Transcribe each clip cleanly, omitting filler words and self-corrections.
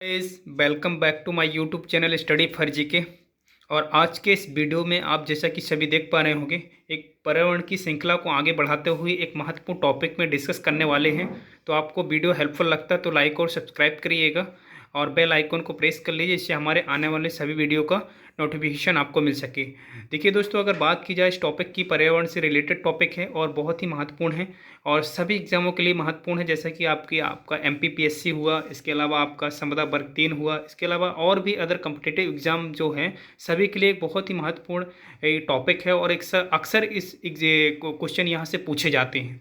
Is welcome back to my YouTube channel study for GK. और आज के इस वीडियो में आप जैसा कि सभी देख पा रहे होंगे, एक पर्यावरण की श्रृंखला को आगे बढ़ाते हुए एक महत्वपूर्ण टॉपिक में डिस्कस करने वाले हैं। तो आपको वीडियो हेल्पफुल लगता है तो लाइक और सब्सक्राइब करिएगा और बेल आइकन को प्रेस कर लीजिए, जिससे हमारे आने वाले सभी वीडियो का नोटिफिकेशन आपको मिल सके। देखिए दोस्तों, अगर बात की जाए इस टॉपिक की, पर्यावरण से रिलेटेड टॉपिक है और बहुत ही महत्वपूर्ण है और सभी एग्जामों के लिए महत्वपूर्ण है। जैसा कि आपका MPPSC हुआ, इसके अलावा आपका संविदा वर्ग 3 हुआ, इसके अलावा और भी अदर कम्पिटिटिव एग्जाम जो हैं सभी के लिए एक बहुत ही महत्वपूर्ण टॉपिक है और अक्सर इस क्वेश्चन यहाँ से पूछे जाते हैं।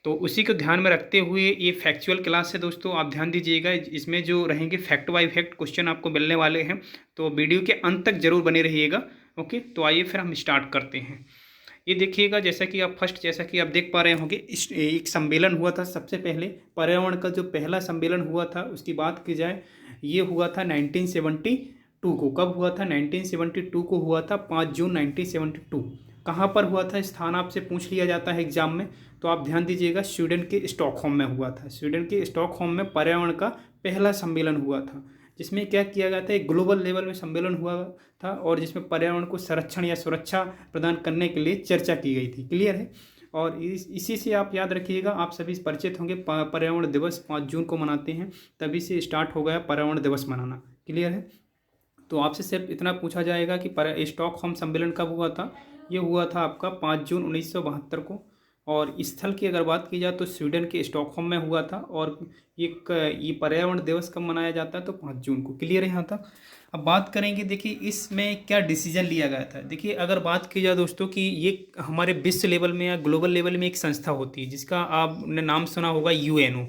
तो उसी को ध्यान में रखते हुए ये फैक्चुअल क्लास है दोस्तों, आप ध्यान दीजिएगा। इसमें जो रहेंगे फैक्ट बाय फैक्ट क्वेश्चन आपको मिलने वाले हैं, तो वीडियो के अंत तक जरूर बने रहिएगा। ओके, तो आइए फिर हम स्टार्ट करते हैं। ये देखिएगा, जैसा कि आप देख पा रहे होंगे, एक सम्मेलन हुआ था। सबसे पहले पर्यावरण का जो पहला सम्मेलन हुआ था उसकी बात की जाए, ये हुआ था 1972 को। कब हुआ था? 1972 को हुआ था, 5 जून 1972। कहाँ पर हुआ था? स्थान आपसे पूछ लिया जाता है एग्जाम में, तो आप ध्यान दीजिएगा, स्वीडन के स्टॉकहोम में हुआ था। स्वीडन के स्टॉकहोम में पर्यावरण का पहला सम्मेलन हुआ था, जिसमें क्या किया गया था, एक ग्लोबल लेवल में सम्मेलन हुआ था और जिसमें पर्यावरण को संरक्षण या सुरक्षा प्रदान करने के लिए चर्चा की गई थी। क्लियर है? और इसी से आप याद रखिएगा, आप सभी परिचित होंगे, पर्यावरण दिवस 5 जून को मनाते हैं, तभी से स्टार्ट हो गया पर्यावरण दिवस मनाना। क्लियर है? तो आपसे सिर्फ इतना पूछा जाएगा कि स्टॉकहोम सम्मेलन कब हुआ था। ये हुआ था आपका 5 जून 1972 को। और स्थल की अगर बात की जाए तो स्वीडन के स्टॉकहोम में हुआ था। और ये पर्यावरण दिवस कब मनाया जाता है? तो 5 जून को। क्लियर है यहाँ तक? अब बात करेंगे, देखिए इसमें क्या डिसीजन लिया गया था। देखिए अगर बात की जाए दोस्तों कि ये हमारे विश्व लेवल में या ग्लोबल लेवल में एक संस्था होती है जिसका आपने नाम सुना होगा, UNO,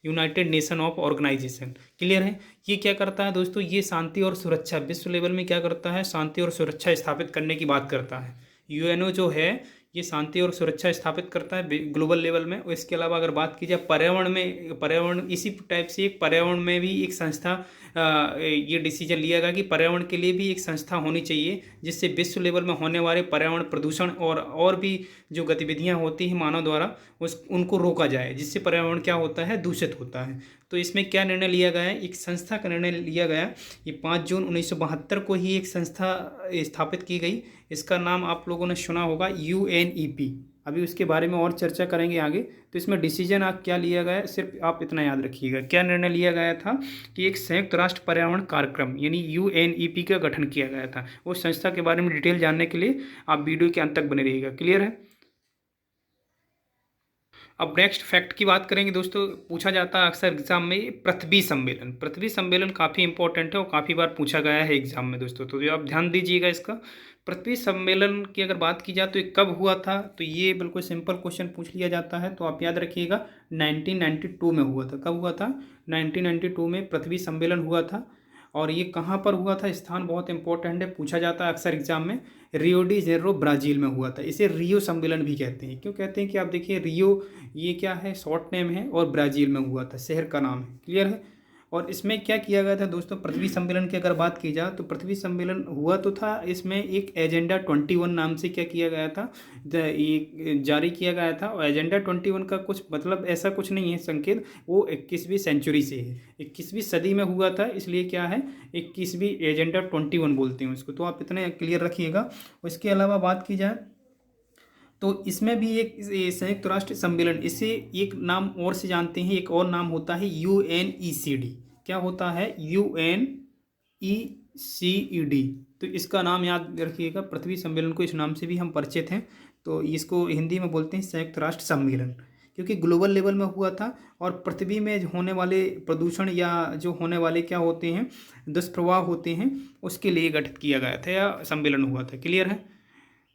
united nation of organization. Clear है? ये क्या करता है दोस्तों? ये शांति और सुरक्षा, विश्व लेवल में क्या करता है? शांति और सुरक्षा स्थापित करने की बात करता है। UNO जो है ये शांति और सुरक्षा स्थापित करता है ग्लोबल लेवल में। और इसके अलावा अगर बात की जाए पर्यावरण इसी टाइप से एक पर्यावरण में भी एक संस्था, ये डिसीजन लिया गया कि पर्यावरण के लिए भी एक संस्था होनी चाहिए, जिससे विश्व लेवल में होने वाले पर्यावरण प्रदूषण और भी जो गतिविधियां होती हैं मानव द्वारा उनको रोका जाए, जिससे पर्यावरण क्या होता है? दूषित होता है। तो इसमें क्या निर्णय लिया गया है? एक संस्था का निर्णय लिया गया। ये 5 जून 1972 को ही एक संस्था स्थापित की गई। इसका नाम आप लोगों ने सुना होगा, UNEP। अभी उसके बारे में और चर्चा करेंगे आगे। तो इसमें डिसीजन आप क्या लिया गया है, सिर्फ आप इतना याद रखिएगा। क्या निर्णय लिया गया था कि एक संयुक्त राष्ट्र पर्यावरण कार्यक्रम यानी UNEP का गठन किया गया था। उस संस्था के बारे में डिटेल जानने के लिए आप वीडियो के अंत तक बने रहिएगा। क्लियर है? अब नेक्स्ट फैक्ट की बात करेंगे दोस्तों। पूछा जाता है अक्सर एग्जाम में, पृथ्वी सम्मेलन। पृथ्वी सम्मेलन काफ़ी इंपॉर्टेंट है और काफ़ी बार पूछा गया है एग्जाम में दोस्तों, तो आप ध्यान दीजिएगा इसका। पृथ्वी सम्मेलन की अगर बात की जाए तो ये कब हुआ था, तो ये बिल्कुल सिंपल क्वेश्चन पूछ लिया जाता है, तो आप याद रखिएगा 1992 में हुआ था। कब हुआ था? 1992 में पृथ्वी सम्मेलन हुआ था। और ये कहाँ पर हुआ था? स्थान बहुत इंपॉर्टेंट है, पूछा जाता है अक्सर एग्जाम में। रियो डी जेनेरो, ब्राज़ील में हुआ था। इसे रियो सम्मेलन भी कहते हैं। क्यों कहते हैं? कि आप देखिए, रियो ये क्या है? शॉर्ट नेम है, और ब्राज़ील में हुआ था, शहर का नाम है। क्लियर है? और इसमें क्या किया गया था दोस्तों? पृथ्वी सम्मेलन की अगर बात की जाए तो पृथ्वी सम्मेलन हुआ तो था, इसमें एक एजेंडा 21 नाम से क्या किया गया था, ये जारी किया गया था। और एजेंडा 21 का कुछ मतलब ऐसा कुछ नहीं है संकेत, वो 21वीं सेंचुरी से है, 21वीं सदी में हुआ था, इसलिए क्या है, 21वीं एजेंडा 21 बोलते हैं उसको। तो आप इतने क्लियर रखिएगा। इसके अलावा बात की जाए तो इसमें भी एक संयुक्त राष्ट्र सम्मेलन, इसे एक नाम और से जानते हैं, एक और नाम होता है UNECD। क्या होता है? UNECD। तो इसका नाम याद रखिएगा। पृथ्वी सम्मेलन को इस नाम से भी हम परिचित हैं, तो इसको हिंदी में बोलते हैं संयुक्त राष्ट्र सम्मेलन, क्योंकि ग्लोबल लेवल में हुआ था और पृथ्वी में होने वाले प्रदूषण या जो होने वाले क्या होते हैं, दुष्प्रभाव होते हैं, उसके लिए गठित किया गया था या सम्मेलन हुआ था। क्लियर है?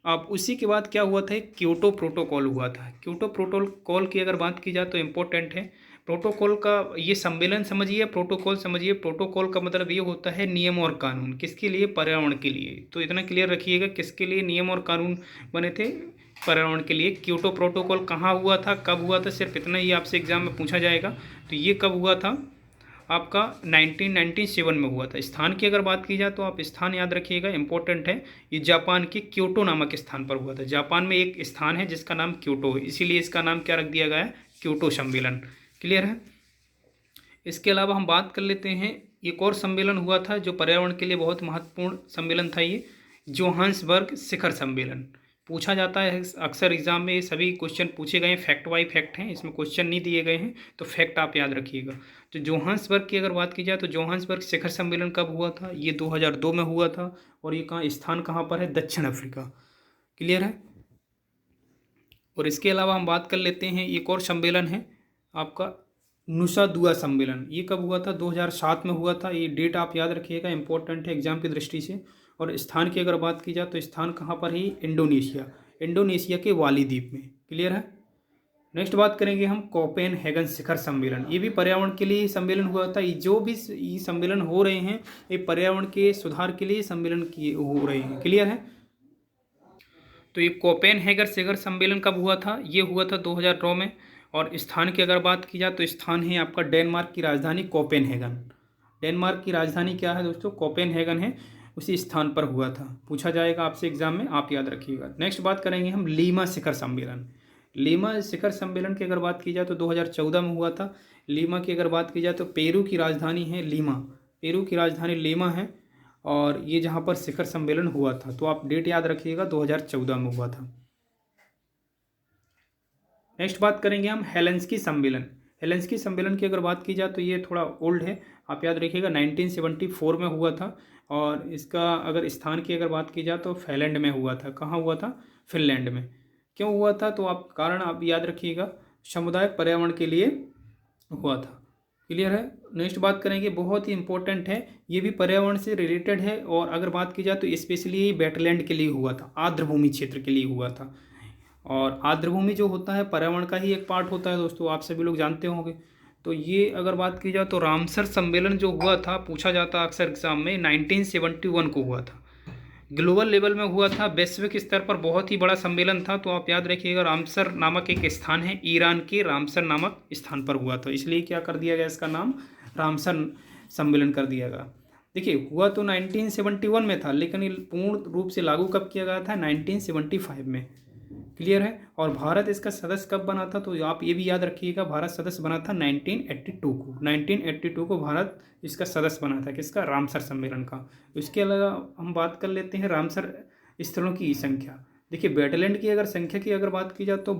अब उसी के बाद क्या हुआ था? एक क्योटो प्रोटोकॉल हुआ था। क्योटो प्रोटोकॉल की अगर बात की जाए तो इम्पोर्टेंट है। प्रोटोकॉल का ये सम्मेलन समझिए, प्रोटोकॉल समझिए। प्रोटोकॉल का मतलब ये होता है नियम और कानून। किसके लिए? पर्यावरण के लिए। तो इतना क्लियर रखिएगा, किसके लिए नियम और कानून बने थे? पर्यावरण के लिए। क्योटो प्रोटोकॉल कहाँ हुआ था, कब हुआ था, सिर्फ इतना ही आपसे एग्जाम में पूछा जाएगा। तो ये कब हुआ था? आपका 1997 में हुआ था। स्थान की अगर बात की जाए तो आप स्थान याद रखिएगा, इंपॉर्टेंट है। ये जापान के क्योटो नामक स्थान पर हुआ था। जापान में एक स्थान है जिसका नाम क्योटो है, इसीलिए इसका नाम क्या रख दिया गया है? क्योटो सम्मेलन। क्लियर है? इसके अलावा हम बात कर लेते हैं, एक और सम्मेलन हुआ था जो पर्यावरण के लिए बहुत महत्वपूर्ण सम्मेलन था, ये जोहान्सबर्ग शिखर सम्मेलन। पूछा जाता है अक्सर एग्जाम में, ये सभी क्वेश्चन पूछे गए हैं, फैक्ट बाई फैक्ट हैं, इसमें क्वेश्चन नहीं दिए गए हैं, तो फैक्ट आप याद रखिएगा। तो जोहान्सबर्ग की अगर बात की जाए तो जोहान्सबर्ग शिखर सम्मेलन कब हुआ था? ये 2002 में हुआ था। और ये स्थान कहाँ पर है? दक्षिण अफ्रीका। क्लियर है। और इसके अलावा हम बात कर लेते हैं, एक और सम्मेलन है आपका नुसा दुआ सम्मेलन। ये कब हुआ था? 2007 में हुआ था। ये डेट आप याद रखिएगा, इंपॉर्टेंट है एग्जाम की दृष्टि से। और स्थान की अगर बात की जाए तो स्थान कहाँ पर है? इंडोनेशिया, इंडोनेशिया के वाली द्वीप में। क्लियर है। नेक्स्ट बात करेंगे हम कोपेनहेगन शिखर सम्मेलन। ये भी पर्यावरण के लिए सम्मेलन हुआ था। ये जो भी ये सम्मेलन हो रहे हैं, ये पर्यावरण के सुधार के लिए सम्मेलन किए हो रहे हैं। क्लियर है। तो ये कोपेनहेगन शिखर सम्मेलन कब हुआ था? ये हुआ था 2009 में। और स्थान की अगर बात की जाए तो स्थान है आपका डेनमार्क की राजधानी कोपेनहेगन। डेनमार्क की राजधानी क्या है दोस्तों? कोपेनहेगन है। उसी स्थान पर हुआ था। पूछा जाएगा आपसे एग्जाम में, आप याद रखिएगा। नेक्स्ट बात करेंगे हम लीमा शिखर सम्मेलन। लीमा शिखर सम्मेलन की अगर बात की जाए तो 2014 में हुआ था। लीमा की अगर बात की जाए तो पेरू की राजधानी है लीमा, पेरू की राजधानी लीमा है। और ये जहाँ पर शिखर सम्मेलन हुआ था, तो आप डेट याद रखिएगा, 2014 में हुआ था। नेक्स्ट बात करेंगे हम हेलेंस्की सम्मेलन। हेलेंस्की सम्मेलन की अगर बात की जाए तो ये थोड़ा ओल्ड है, आप याद रखिएगा, 1974 में हुआ था। और इसका अगर स्थान की अगर बात की जाए तो फिनलैंड में हुआ था। कहाँ हुआ था? फिनलैंड में। क्यों हुआ था? तो आप कारण आप याद रखिएगा, सामुदायिक पर्यावरण के लिए हुआ था। क्लियर है। नेक्स्ट बात करेंगे, बहुत ही इंपॉर्टेंट है, ये भी पर्यावरण से रिलेटेड है। और अगर बात की जाए तो स्पेशली वेटलैंड के लिए हुआ था, आर्द्रभूमि क्षेत्र के लिए हुआ था। और आर्द्रभूमि जो होता है पर्यावरण का ही एक पार्ट होता है दोस्तों, आप सभी लोग जानते होंगे। तो ये अगर बात की जाए तो रामसर सम्मेलन जो हुआ था, पूछा जाता है अक्सर एग्जाम में, 1971 को हुआ था। ग्लोबल लेवल में हुआ था, वैश्विक स्तर पर बहुत ही बड़ा सम्मेलन था। तो आप याद रखिएगा, रामसर नामक एक स्थान है, ईरान के रामसर नामक स्थान पर हुआ था। इसलिए क्या कर दिया गया, इसका नाम रामसर सम्मेलन कर दिया गया। देखिए, हुआ तो 1971 में था, लेकिन ये पूर्ण रूप से लागू कब किया गया था? 1975 में। क्लियर है। और भारत इसका सदस्य कब बना था? तो आप ये भी याद रखिएगा, भारत सदस्य बना था 1982 को। 1982 को भारत इसका सदस्य बना था, किसका? रामसर सम्मेलन का। इसके अलावा हम बात कर लेते हैं रामसर स्थलों की संख्या। देखिए, वेटलैंड की अगर संख्या की अगर बात की जाए तो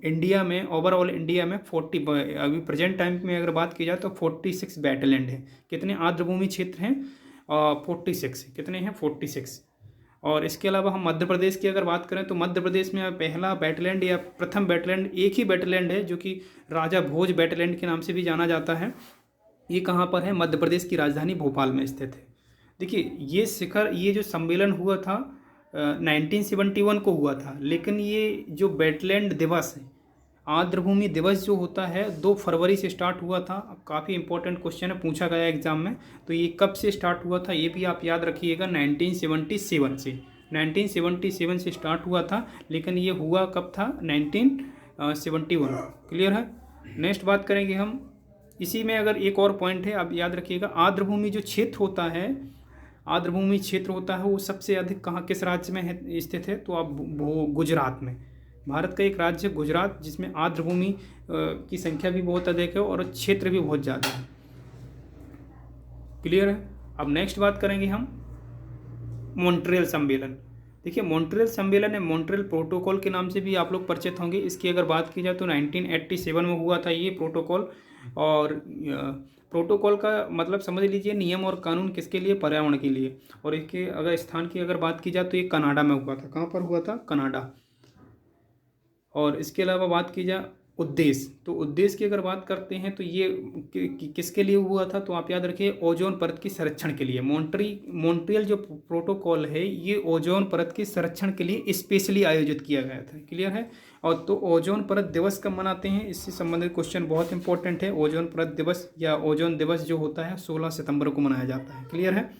इंडिया में, ओवरऑल इंडिया में 40, अभी प्रेजेंट टाइम में अगर बात की जाए तो 46 वेटलैंड है। कितने आर्द्रभूमि क्षेत्र हैं? 46। कितने हैं? 46। और इसके अलावा हम मध्य प्रदेश की अगर बात करें तो मध्य प्रदेश में पहला वेटलैंड या प्रथम वेटलैंड, एक ही वेटलैंड है जो कि राजा भोज वेटलैंड के नाम से भी जाना जाता है। ये कहाँ पर है? मध्य प्रदेश की राजधानी भोपाल में स्थित है। देखिए, ये जो सम्मेलन हुआ था 1971 को हुआ था, लेकिन ये जो वेटलैंड दिवस है, आर्द्रभूमि दिवस जो होता है, 2 फरवरी से स्टार्ट हुआ था। काफ़ी इंपॉर्टेंट क्वेश्चन है, पूछा गया एग्जाम में। तो ये कब से स्टार्ट हुआ था, ये भी आप याद रखिएगा, 1977 से। 1977 से स्टार्ट हुआ था, लेकिन ये हुआ कब था? 1971। क्लियर है। नेक्स्ट बात करेंगे हम, इसी में अगर एक और पॉइंट है, आप याद रखिएगा, आर्द्रभूमि जो क्षेत्र होता है, आर्द्रभूमि क्षेत्र होता है, वो सबसे अधिक कहाँ, किस राज्य में है स्थित है? तो आप वो गुजरात में। भारत का एक राज्य गुजरात, जिसमें आर्द्रभूमि की संख्या भी बहुत अधिक है और क्षेत्र भी बहुत ज़्यादा है। क्लियर है। अब नेक्स्ट बात करेंगे हम मॉन्ट्रियल सम्मेलन। देखिए, मॉन्ट्रियल सम्मेलन है, मॉन्ट्रियल प्रोटोकॉल के नाम से भी आप लोग परिचित होंगे। इसकी अगर बात की जाए तो 1987 में हुआ था ये प्रोटोकॉल। और प्रोटोकॉल का मतलब समझ लीजिए, नियम और कानून किसके लिए? पर्यावरण के लिए। और इसके अगर स्थान की अगर बात की जाए तो ये कनाडा में हुआ था। कहाँ पर हुआ था? कनाडा। और इसके अलावा बात की जाए उद्देश्य, तो उद्देश्य की अगर बात करते हैं तो ये किसके लिए हुआ था? तो आप याद रखिए, ओजोन परत के संरक्षण के लिए। मॉन्ट्रियल जो प्रोटोकॉल है, ये ओजोन परत के संरक्षण के लिए स्पेशली आयोजित किया गया था। क्लियर है। और तो ओजोन परत दिवस कब मनाते हैं, इससे संबंधित क्वेश्चन बहुत इंपॉर्टेंट है। ओजोन परत दिवस या ओजोन दिवस जो होता है 16 सितंबर को मनाया जाता है। क्लियर है।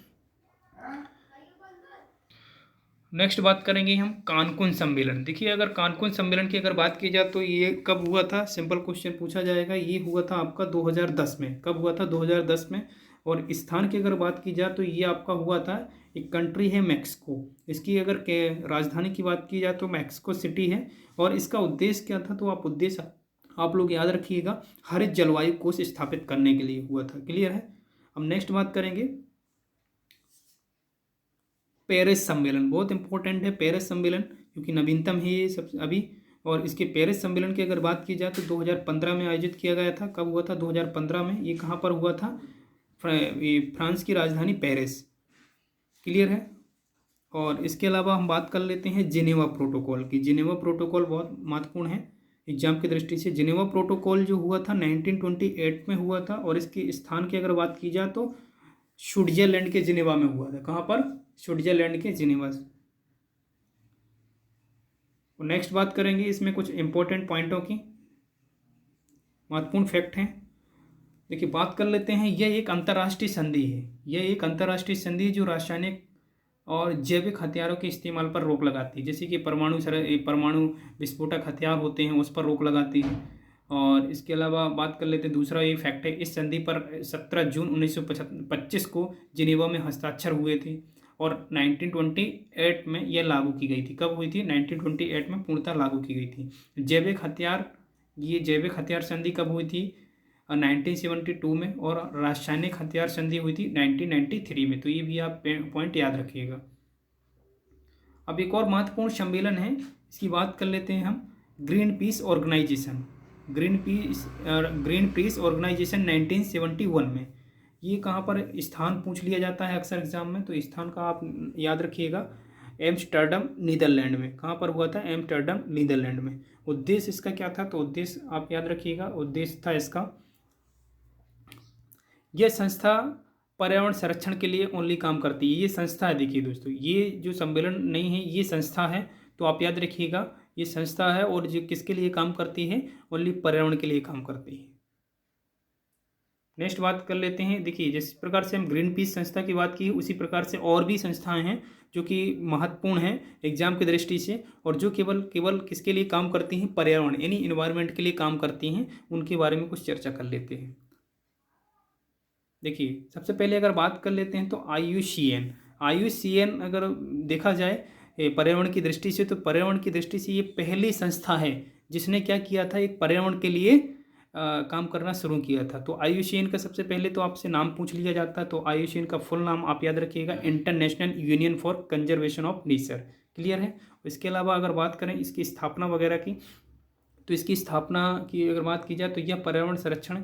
नेक्स्ट बात करेंगे हम कानकुन सम्मेलन। देखिए, अगर कानकुन सम्मेलन की अगर बात की जाए तो ये कब हुआ था? सिंपल क्वेश्चन पूछा जाएगा। ये हुआ था आपका 2010 में। कब हुआ था? 2010 में। और स्थान की अगर बात की जाए तो ये आपका हुआ था, एक कंट्री है मैक्सिको। इसकी अगर राजधानी की बात की जाए तो मैक्सिको सिटी है। और इसका उद्देश्य क्या था? तो आप उद्देश्य आप लोग याद रखिएगा, हरित जलवायु कोष स्थापित करने के लिए हुआ था। क्लियर है। अब नेक्स्ट बात करेंगे पेरिस सम्मेलन। बहुत इंपॉर्टेंट है पेरिस सम्मेलन, क्योंकि नवीनतम है ये सब अभी। और इसके पेरिस सम्मेलन की अगर बात की जाए तो 2015 में आयोजित किया गया था। कब हुआ था? 2015 में। ये कहाँ पर हुआ था? फ्रांस की राजधानी पेरिस। क्लियर है। और इसके अलावा हम बात कर लेते हैं जिनेवा प्रोटोकॉल की। जिनेवा प्रोटोकॉल बहुत महत्वपूर्ण है एग्जाम की दृष्टि से। जिनेवा प्रोटोकॉल जो हुआ था 1928 में हुआ था, और इसके स्थान की अगर बात की जाए तो स्विट्जरलैंड के जिनेवा में हुआ था। कहाँ पर? स्विट्जरलैंड के जिनेवा। नेक्स्ट बात करेंगे इसमें कुछ इंपॉर्टेंट पॉइंटों की, महत्वपूर्ण फैक्ट हैं। देखिए बात कर लेते हैं, यह एक अंतर्राष्ट्रीय संधि है। यह एक अंतर्राष्ट्रीय संधि जो रासायनिक और जैविक हथियारों के इस्तेमाल पर रोक लगाती है, जैसे कि परमाणु विस्फोटक हथियार होते हैं उस पर रोक लगाती है। और इसके अलावा बात कर लेते हैं, दूसरा ये फैक्ट है, इस संधि पर 17 जून 1925 को जिनेवा में हस्ताक्षर हुए थे, और 1928 में यह लागू की गई थी। कब हुई थी? 1928 में पूर्णतः लागू की गई थी। ये जैविक हथियार संधि कब हुई थी? 1972 में। और रासायनिक हथियार संधि हुई थी 1993 में। तो ये भी आप पॉइंट याद रखिएगा। अब एक और महत्वपूर्ण सम्मेलन है, इसकी बात कर लेते हैं हम, green peace organization. Green peace organization 1971 में। ये कहाँ पर स्थान पूछ लिया जाता है अक्सर एग्जाम में, तो स्थान का आप याद रखिएगा, एम्स्टर्डम नीदरलैंड में। कहाँ पर हुआ था? एम्स्टर्डम नीदरलैंड में। उद्देश्य इसका क्या था? तो उद्देश्य आप याद रखिएगा, उद्देश्य था इसका, यह संस्था पर्यावरण संरक्षण के लिए ओनली काम करती है। ये संस्था है, देखिए दोस्तों, ये जो सम्मेलन नहीं है, ये संस्था है। तो आप याद रखिएगा, ये संस्था है, और जो किसके लिए काम करती है? ओनली पर्यावरण के लिए काम करती है। नेक्स्ट बात कर लेते हैं। देखिए जिस प्रकार से हम ग्रीन पीस संस्था की बात की, उसी प्रकार से और भी संस्थाएं हैं जो कि महत्वपूर्ण हैं एग्जाम की दृष्टि से, और जो केवल किसके लिए काम करती हैं? पर्यावरण यानी इन्वायरमेंट के लिए काम करती हैं। उनके बारे में कुछ चर्चा कर लेते हैं। देखिए सबसे पहले अगर बात कर लेते हैं तो IUCN अगर देखा जाए पर्यावरण की दृष्टि से, तो पर्यावरण की दृष्टि से ये पहली संस्था है जिसने क्या किया था? एक पर्यावरण के लिए काम करना शुरू किया था। तो IUCN का सबसे पहले तो आपसे नाम पूछ लिया जाता है, तो IUCN का फुल नाम आप याद रखिएगा, international union for conservation of nature. Clear है। इसके अलावा अगर बात करें इसकी स्थापना वगैरह की, तो इसकी स्थापना की अगर बात की जाए तो यह पर्यावरण संरक्षण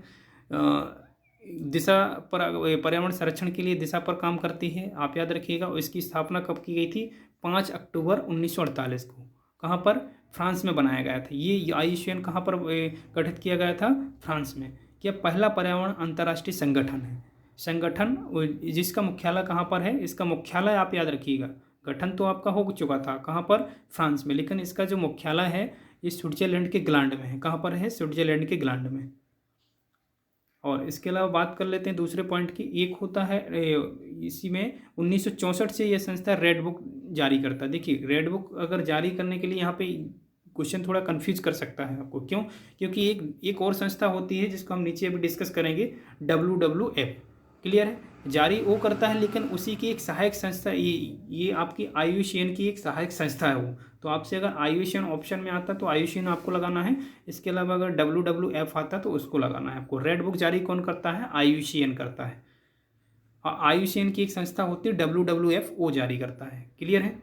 पर्यावरण संरक्षण के लिए दिशा पर काम करती है, आप याद रखिएगा। और इसकी स्थापना कब की गई थी? 5 अक्टूबर 1948 को। कहाँ पर? फ्रांस में बनाया गया था। ये IUCN कहाँ पर गठित किया गया था? फ्रांस में। यह पहला पर्यावरण अंतर्राष्ट्रीय संगठन है। संगठन जिसका मुख्यालय कहाँ पर है? इसका मुख्यालय आप याद रखिएगा, गठन तो आपका हो चुका था, कहाँ पर? फ्रांस में, लेकिन इसका जो मुख्यालय है ये स्विट्जरलैंड के ग्लांड में है। कहाँ पर है? स्विट्जरलैंड के ग्लांड में। और इसके अलावा बात कर लेते हैं दूसरे पॉइंट की। एक होता है इसी में 1964 से यह संस्था रेड बुक जारी करता है। देखिए रेड बुक अगर जारी करने के लिए यहाँ पे क्वेश्चन थोड़ा कंफ्यूज कर सकता है आपको। क्यों? क्योंकि एक और संस्था होती है जिसको हम नीचे अभी डिस्कस करेंगे, WWF। क्लियर है। जारी वो करता है, लेकिन उसी की एक सहायक संस्था, ये आपकी IUCN की एक सहायक संस्था है वो। तो आपसे अगर IUCN ऑप्शन में आता तो IUCN आपको लगाना है। इसके अलावा अगर WWF आता तो उसको लगाना है आपको। रेड बुक जारी कौन करता है? IUCN करता है। IUCN की एक संस्था होती है WWF, वो जारी करता है। क्लियर है।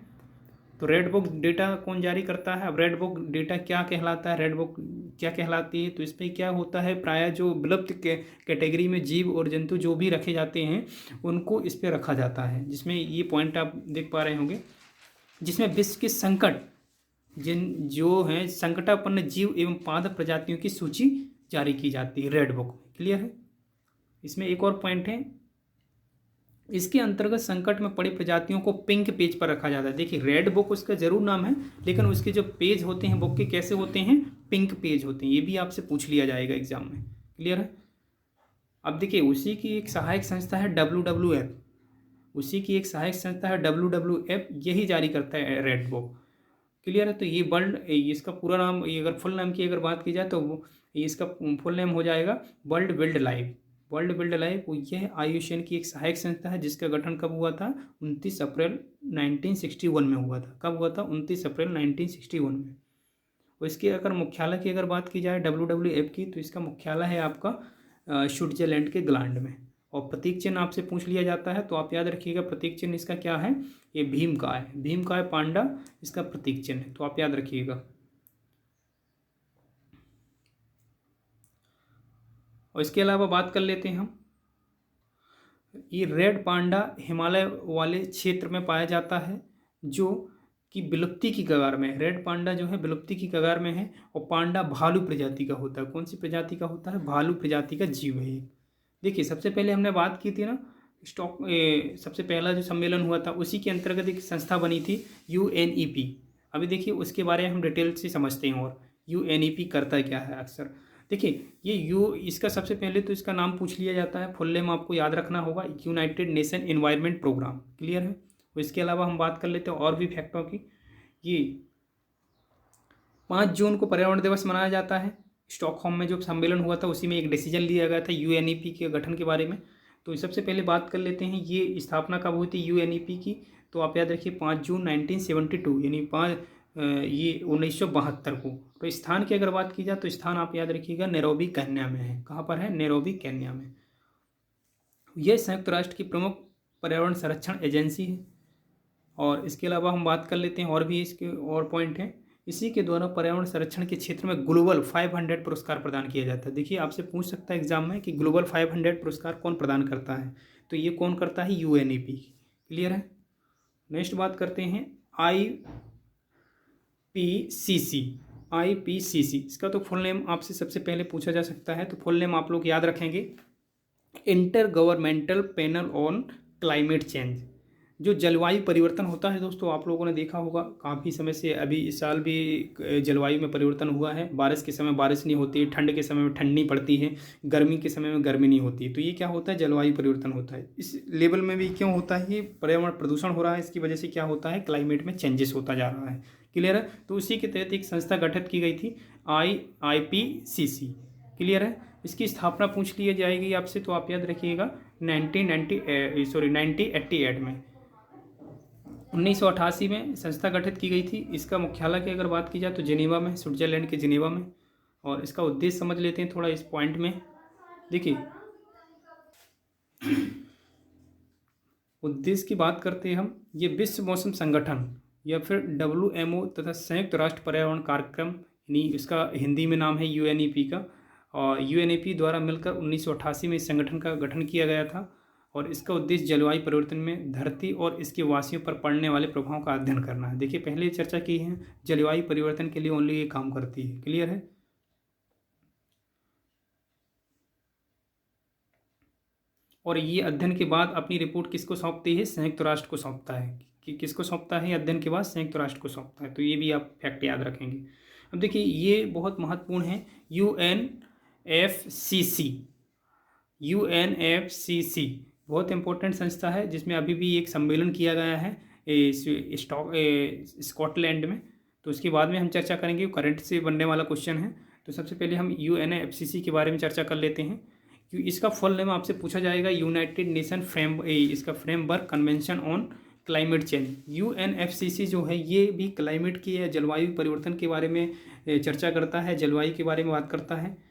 तो रेड बुक डेटा कौन जारी करता है? अब रेड बुक डेटा क्या कहलाता है, रेड बुक क्या कहलाती है? तो इसमें क्या होता है, प्रायः जो विलुप्त कैटेगरी में जीव और जंतु जो भी रखे जाते हैं उनको इस पर रखा जाता है, जिसमें ये पॉइंट आप देख पा रहे होंगे, जिसमें विश्व के जो हैं संकटापन्न जीव एवं पादप प्रजातियों की सूची जारी की जाती है रेड बुक। क्लियर है। इसमें एक और पॉइंट है, इसके अंतर्गत संकट में पड़ी प्रजातियों को पिंक पेज पर रखा जाता है। देखिए रेड बुक उसका जरूर नाम है, लेकिन उसके जो पेज होते हैं बुक के कैसे होते हैं? पिंक पेज होते हैं। ये भी आपसे पूछ लिया जाएगा एग्जाम में। क्लियर है। अब देखिए उसी की एक सहायक संस्था है WWF। उसी की एक सहायक संस्था है WWF, यही जारी करता है रेड बुक। क्लियर है। तो ये वर्ल्ड, इसका पूरा नाम, अगर फुल नाम की अगर बात की जाए तो इसका फुल नेम हो जाएगा world wild life. World wild life यह IUCN की एक सहायक संस्था है, जिसका गठन कब हुआ था? 29 अप्रैल 1961 में हुआ था। कब हुआ था? 29 अप्रैल 1961 में। और इसके अगर मुख्यालय की अगर बात की जाए WWF की, तो इसका मुख्यालय है आपका स्विट्जरलैंड के ग्लांड में। और प्रतीक चिन्ह आपसे पूछ लिया जाता है तो आप याद रखिएगा प्रतीक चिन्ह इसका क्या है, ये भीम का है। भीम का है पांडा इसका प्रतीक चिन्ह है, तो आप याद रखिएगा। और इसके अलावा बात कर लेते हैं हम, ये रेड पांडा हिमालय वाले क्षेत्र में पाया जाता है जो कि विलुप्ति की कगार में है। रेड पांडा जो है विलुप्ति की कगार में है। और पांडा भालू प्रजाति का होता है। कौन सी प्रजाति का होता है, भालू प्रजाति का जीव है। देखिए सबसे पहले हमने बात की थी ना सबसे पहला जो सम्मेलन हुआ था उसी के अंतर्गत एक संस्था बनी थी UNEP। अभी देखिए उसके बारे में हम डिटेल से समझते हैं। और UNEP करता क्या है अक्सर, देखिए ये इसका सबसे पहले तो इसका नाम पूछ लिया जाता है, फुल नेम आपको याद रखना होगा, united nation environment programme. Clear है। और इसके अलावा हम बात कर लेते हैं और भी फैक्टों की। ये 5 जून को पर्यावरण दिवस मनाया जाता है। स्टॉकहोम में जो सम्मेलन हुआ था उसी में एक डिसीजन लिया गया था UNEP के गठन के बारे में। तो सबसे पहले बात कर लेते हैं ये स्थापना कब हुई थी UNEP की, तो आप याद रखिए 5 जून 1972 यानी 1972 को। तो स्थान की अगर बात की जाए तो स्थान आप याद रखिएगा नैरोबी केन्या में है। कहाँ पर है, नैरोबी केन्या में। यह संयुक्त राष्ट्र की प्रमुख पर्यावरण संरक्षण एजेंसी है। और इसके अलावा हम बात कर लेते हैं और भी इसके और पॉइंट हैं। इसी के द्वारा पर्यावरण संरक्षण के क्षेत्र में ग्लोबल 500 पुरस्कार प्रदान किया जाता है। देखिए आपसे पूछ सकता है एग्जाम में कि ग्लोबल 500 पुरस्कार कौन प्रदान करता है, तो ये कौन करता है, UNEP। क्लियर है। नेक्स्ट बात करते हैं IPCC। इसका तो फुल नेम आपसे सबसे पहले पूछा जा सकता है, तो फुल नेम आप लोग याद रखेंगे, inter governmental panel on climate change. जो जलवायु परिवर्तन होता है दोस्तों, आप लोगों ने देखा होगा काफ़ी समय से, अभी इस साल भी जलवायु में परिवर्तन हुआ है। बारिश के समय बारिश नहीं होती, ठंड के समय में ठंड नहीं पड़ती है, गर्मी के समय में गर्मी नहीं होती। तो ये क्या होता है, जलवायु परिवर्तन होता है। इस लेवल में भी क्यों होता है, ये पर्यावरण प्रदूषण हो रहा है, इसकी वजह से क्या होता है, क्लाइमेट में चेंजेस होता जा रहा है। क्लियर है। तो उसी के तहत एक संस्था गठित की गई थी IPCC। क्लियर है। इसकी स्थापना पूछ ली जाएगी आपसे, तो आप याद रखिएगा 1988 में 1988 में संस्था गठित की गई थी। इसका मुख्यालय की अगर बात की जाए तो जिनेवा में, स्विट्जरलैंड के जिनेवा में। और इसका उद्देश्य समझ लेते हैं थोड़ा इस पॉइंट में। देखिए उद्देश्य की बात करते हैं हम, ये विश्व मौसम संगठन या फिर WMO तथा संयुक्त राष्ट्र पर्यावरण कार्यक्रम, यानी इसका हिंदी में नाम है UNEP का। और UNEP द्वारा मिलकर 1988 में इस संगठन का गठन किया गया था। और इसका उद्देश्य जलवायु परिवर्तन में धरती और इसके वासियों पर पड़ने वाले प्रभावों का अध्ययन करना है। देखिए पहले चर्चा की है, जलवायु परिवर्तन के लिए ओनली ये काम करती है। क्लियर है। और ये अध्ययन के बाद अपनी रिपोर्ट किसको सौंपती है, संयुक्त राष्ट्र को सौंपता है। कि किसको सौंपता है, अध्ययन के बाद संयुक्त राष्ट्र को सौंपता है। तो ये भी आप फैक्ट याद रखेंगे। अब देखिए ये बहुत महत्वपूर्ण है, UNFCCC बहुत इंपॉर्टेंट संस्था है, जिसमें अभी भी एक सम्मेलन किया गया है स्कॉटलैंड में। तो उसके बाद में हम चर्चा करेंगे, करंट से बनने वाला क्वेश्चन है। तो सबसे पहले हम UNFCCC के बारे में चर्चा कर लेते हैं। क्योंकि इसका फुल नेम आपसे पूछा जाएगा, यूनाइटेड नेशन इसका framework convention on climate change. UNFCCC जो है ये भी क्लाइमेट की या जलवायु परिवर्तन के बारे में चर्चा करता है, जलवायु के बारे में बात करता है।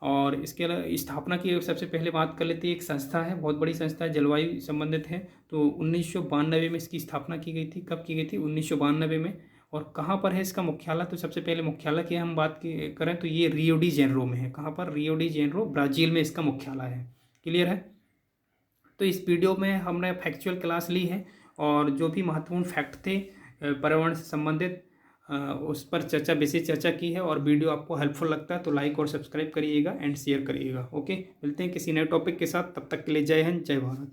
और इसके अलावा स्थापना की सबसे पहले बात कर लेते हैं, एक संस्था है, बहुत बड़ी संस्था है, जलवायु संबंधित है। तो 1992 में इसकी स्थापना की गई थी। कब की गई थी, 1992 में। और कहाँ पर है इसका मुख्यालय, तो सबसे पहले मुख्यालय की हम बात करें तो ये रियो डी जेनेरो में है। कहाँ पर, रियो डी जेनेरो, ब्राज़ील में इसका मुख्यालय है। क्लियर है। तो इस वीडियो में हमने फैक्चुअल क्लास ली है और जो भी महत्वपूर्ण फैक्ट थे पर्यावरण से संबंधित उस पर विशेष चर्चा की है। और वीडियो आपको हेल्पफुल लगता है तो लाइक और सब्सक्राइब करिएगा एंड शेयर करिएगा। ओके, मिलते हैं किसी नए टॉपिक के साथ, तब तक के लिए जय हिंद, जय भारत।